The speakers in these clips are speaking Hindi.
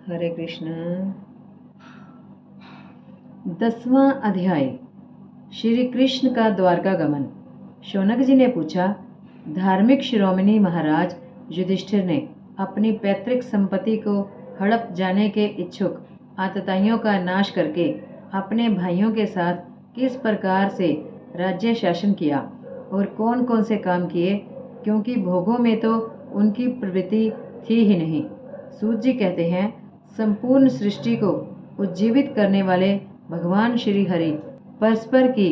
हरे कृष्ण। 10वां अध्याय। श्री कृष्ण का द्वारकागमन। शौनक जी ने पूछा, धार्मिक शिरोमणि महाराज युधिष्ठिर ने अपनी पैतृक संपत्ति को हड़प जाने के इच्छुक आतताइयों का नाश करके अपने भाइयों के साथ किस प्रकार से राज्य शासन किया और कौन कौन से काम किए, क्योंकि भोगों में तो उनकी प्रवृत्ति थी ही नहीं। सूत जी कहते हैं, संपूर्ण सृष्टि को उज्जीवित करने वाले भगवान श्री हरि परस्पर की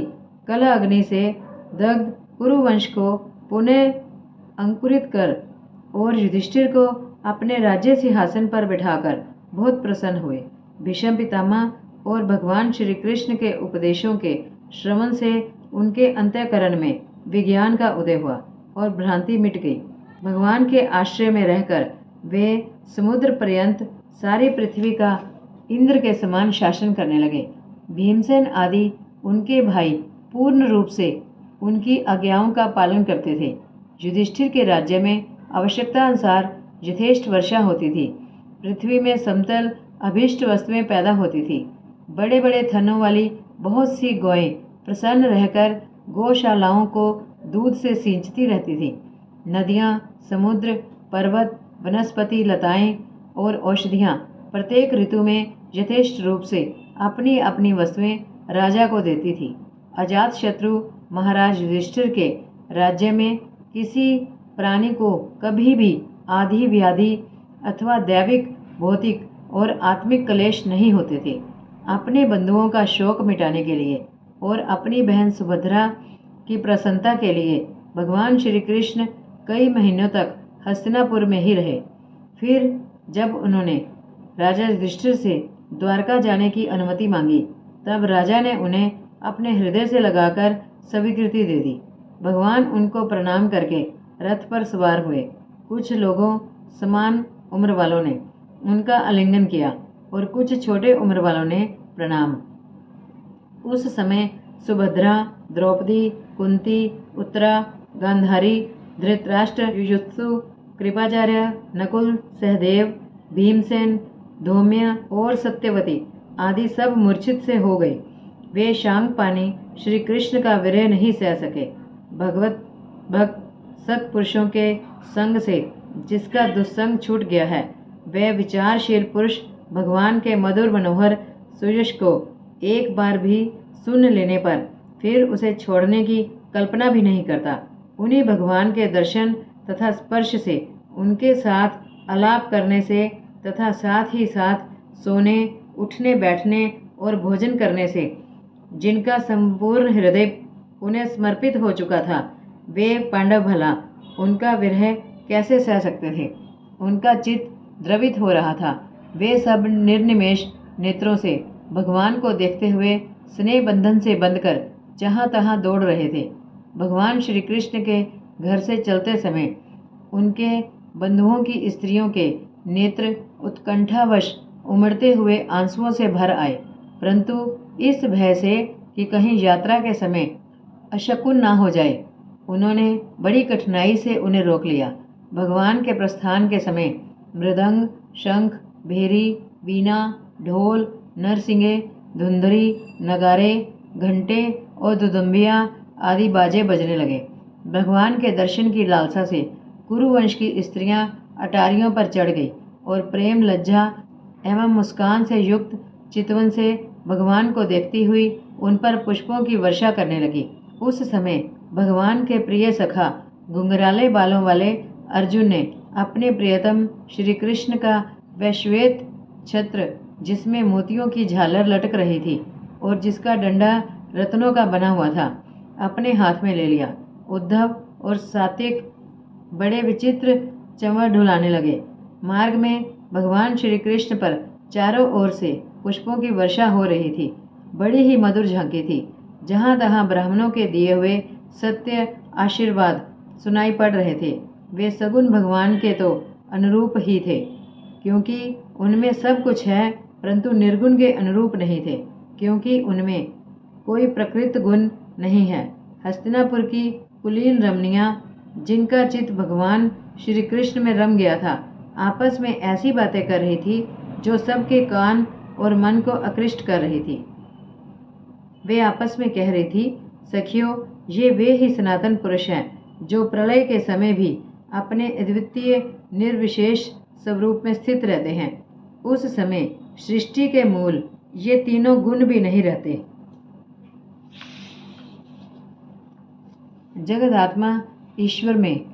कलह अग्नि से दग्ध कुरुवंश को पुनः अंकुरित कर और युधिष्ठिर को अपने राज्य सिंहासन पर बिठाकर बहुत प्रसन्न हुए। भीष्म पितामह और भगवान श्री कृष्ण के उपदेशों के श्रवण से उनके अंतःकरण में विज्ञान का उदय हुआ और भ्रांति मिट गई। भगवान के आश्रय में रहकर वे समुद्र पर्यंत सारी पृथ्वी का इंद्र के समान शासन करने लगे। भीमसेन आदि उनके भाई पूर्ण रूप से उनकी आज्ञाओं का पालन करते थे। युधिष्ठिर के राज्य में आवश्यकता अनुसार यथेष्ट वर्षा होती थी। पृथ्वी में समतल अभीष्ट वस्तुएं पैदा होती थी। बड़े बड़े थनों वाली बहुत सी गौएं प्रसन्न रहकर गौशालाओं को दूध से सींचती रहती थी। नदियाँ, समुद्र, पर्वत, वनस्पति, लताएं और औषधियाँ प्रत्येक ऋतु में यथेष्ट रूप से अपनी अपनी वस्तुएं राजा को देती थी। अजात शत्रु महाराज युधिष्ठिर के राज्य में किसी प्राणी को कभी भी आदि व्याधि अथवा दैविक, भौतिक और आत्मिक क्लेश नहीं होते थे। अपने बंधुओं का शोक मिटाने के लिए और अपनी बहन सुभद्रा की प्रसन्नता के लिए भगवान श्री कृष्ण कई महीनों तक हस्तिनापुर में ही रहे। फिर जब उन्होंने राजा युधिष्ठिर से द्वारका जाने की अनुमति मांगी, तब राजा ने उन्हें अपने हृदय से लगाकर स्वीकृति दे दी। भगवान उनको प्रणाम करके रथ पर सवार हुए। कुछ लोगों समान उम्र वालों ने उनका आलिंगन किया और कुछ छोटे उम्र वालों ने प्रणाम। उस समय सुभद्रा, द्रौपदी, कुंती, उत्तरा, गांधारी, धृतराष्ट्र, युयुत्सु, कृपाचार्य, नकुल, सहदेव, भीमसेन, धौम्य और सत्यवती आदि सब मूर्छित से हो गए। वे शांगपानी श्री कृष्ण का विरह नहीं सह सके। भगवत भक्त सत्पुरुषों के संग से जिसका दुस्संग छूट गया है, वह विचारशील पुरुष भगवान के मधुर मनोहर सुयश को एक बार भी सुन लेने पर फिर उसे छोड़ने की कल्पना भी नहीं करता। उन्हीं भगवान के दर्शन तथा स्पर्श से, उनके साथ आलाप करने से तथा साथ ही साथ सोने, उठने, बैठने और भोजन करने से जिनका संपूर्ण हृदय उन्हें समर्पित हो चुका था, वे पांडव भला उनका विरह कैसे सह सकते थे। उनका चित्त द्रवित हो रहा था। वे सब निर्निमेष नेत्रों से भगवान को देखते हुए स्नेह बंधन से बंधकर जहाँ तहाँ दौड़ रहे थे। भगवान श्री कृष्ण के घर से चलते समय उनके बंधुओं की स्त्रियों के नेत्र उत्कंठावश उमड़ते हुए आंसुओं से भर आए, परंतु इस भय से कि कहीं यात्रा के समय अशकुन ना हो जाए, उन्होंने बड़ी कठिनाई से उन्हें रोक लिया। भगवान के प्रस्थान के समय मृदंग, शंख, भेरी, वीणा, ढोल, नरसिंगे, धुंधरी, नगारे, घंटे और दुदुम्बियाँ आदि बाजे बजने लगे। भगवान के दर्शन की लालसा से कुरुवंश की स्त्रियां अटारियों पर चढ़ गई और प्रेम, लज्जा एवं मुस्कान से युक्त चितवन से भगवान को देखती हुई उन पर पुष्पों की वर्षा करने लगी। उस समय भगवान के प्रिय सखा घुंघराले बालों वाले अर्जुन ने अपने प्रियतम श्री कृष्ण का वह श्वेत छत्र, जिसमें मोतियों की झालर लटक रही थी और जिसका डंडा रत्नों का बना हुआ था, अपने हाथ में ले लिया। उद्धव और सात्विक बड़े विचित्र चंवर ढुलाने लगे। मार्ग में भगवान श्री कृष्ण पर चारों ओर से पुष्पों की वर्षा हो रही थी। बड़ी ही मधुर झांकी थी। जहाँ तहाँ ब्राह्मणों के दिए हुए सत्य आशीर्वाद सुनाई पड़ रहे थे। वे सगुन भगवान के तो अनुरूप ही थे, क्योंकि उनमें सब कुछ है, परंतु निर्गुण के अनुरूप नहीं थे, क्योंकि उनमें कोई प्रकृत गुण नहीं है। हस्तिनापुर की कुलीन रमणियाँ, जिनका चित्त भगवान श्री कृष्ण में रम गया था, आपस में ऐसी बातें कर रही थी जो सबके कान और मन को आकृष्ट कर रही थी। वे आपस में कह रही थी, सखियों, ये वे ही सनातन पुरुष हैं जो प्रलय के समय भी अपने अद्वितीय निर्विशेष स्वरूप में स्थित रहते हैं। उस समय सृष्टि के मूल ये तीनों गुण भी नहीं रहते। जगदात्मा ईश्वर में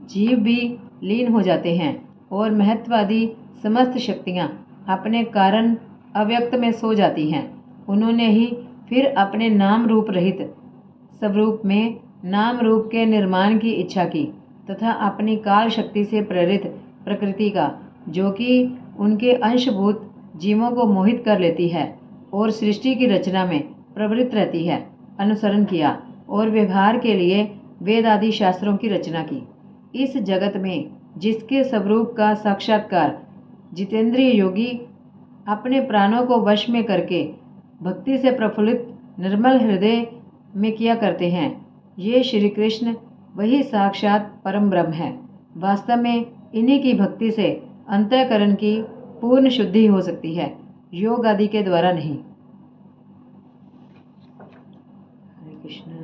जीव भी लीन हो जाते हैं और महत्वादी समस्त शक्तियाँ अपने कारण अव्यक्त में सो जाती हैं। उन्होंने ही फिर अपने नाम रूप रहित स्वरूप में नाम रूप के निर्माण की इच्छा की तथा अपनी काल शक्ति से प्रेरित प्रकृति का, जो कि उनके अंशभूत जीवों को मोहित कर लेती है और सृष्टि की रचना में प्रवृत्त रहती है, अनुसरण किया और व्यवहार के लिए वेद आदि शास्त्रों की रचना की। इस जगत में जिसके स्वरूप का साक्षात्कार जितेंद्रिय योगी अपने प्राणों को वश में करके भक्ति से प्रफुल्लित निर्मल हृदय में किया करते हैं, ये श्री कृष्ण वही साक्षात परम ब्रह्म है। वास्तव में इन्हीं की भक्ति से अंतःकरण की पूर्ण शुद्धि हो सकती है, योग आदि के द्वारा नहीं। हरे कृष्ण।